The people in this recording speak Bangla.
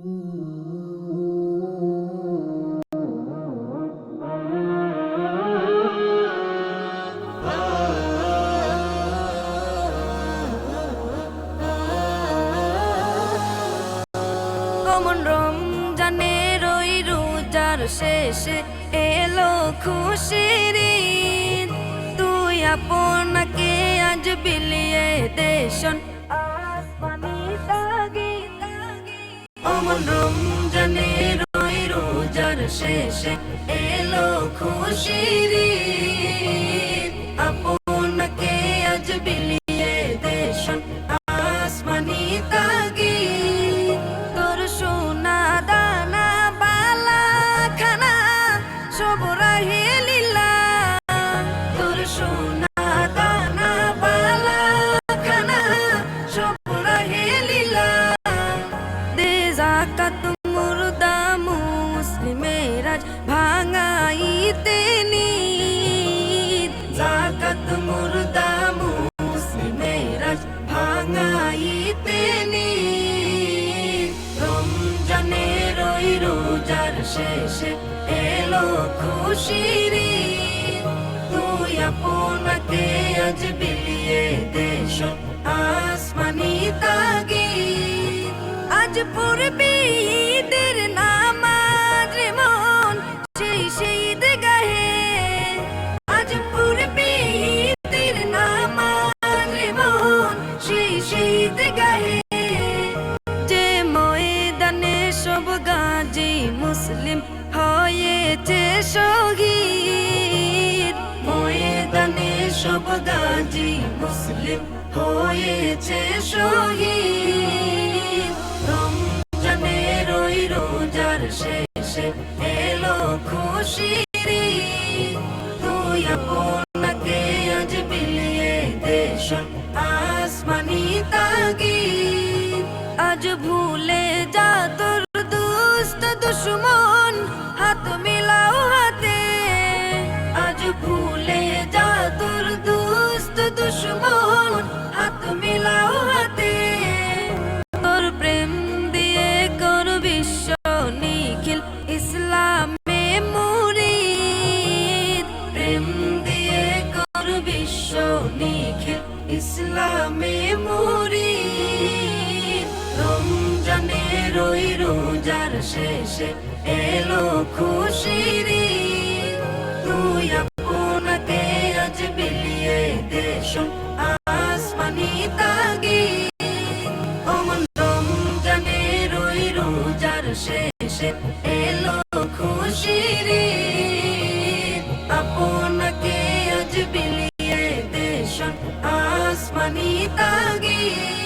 অমন রমজানের ওই রোজার শেষে এলো খুশির ঈদ। তুই আপনাকে আজ বিলিয়ে দেশন আসমানি তাগিদ। অমন রমজানের ওই রোজার শেষে এলো খুশির ঈদ। আপনাকে আজ বিলিয়ে দেশন আসমানি তাগিদ। তোর সোনা দানা বালা খানা সব রাহে লীলা। তোর সোনা দানা বালা খানা সব রাহে লীলা। দে যাকাত মুর্দা মুসলিমের আজ ভাঙাইতে নিদ। যাকাত মুর্দা মুসলিমের আজ ভাঙাইতে নিদ। রমজানের ওই রোজার শেষে এলো খুশির ঈদ। তুই আপনাকে আজ বিলিয়ে দেশন আসমানি তাগিদ। আজ পড়বি ঈদের নামাজ রে মন সেই ঈদগাহে। আজ পড়বি ঈদের নামাজ রে মন সেই ঈদগাহে। যে ময়দানে সব গাজী মুসলিম হয়েছে শহীদ। ময়দানে সব গাজী মুসলিম হয়েছে শহীদ। রমজানের ওই রোজার শেষে এলো খুশির ঈদ। তুই আপনাকে আজ বিলিয়ে দেশন আসমানি তাগিদ। আজ ভুলে যা তোর দুষ্ট দুশ্মন হাত মিলাও হাতে। আজ ভুলে যা তোর দুষ্ট দুশ্মন হাত মিলাও হাতে। তোর প্রেম দিয়ে কর বিশ্ব নিখিল ইসলামে মুরিদ। প্রেম দিয়ে কর বিশ্ব নিখিল ইসলামে মুরিদ। রমজানের ওই রোজার শেষে এলো খুশির ঈদ। তুই আপনাকে আজ বিলিয়ে দেশন আসমানি তাগিদ। অমন রমজানের ওই রোজার শেষে এলো খুশির ঈদ। আপনাকে আজ বিলিয়ে দেশন আসমানি তাগিদ।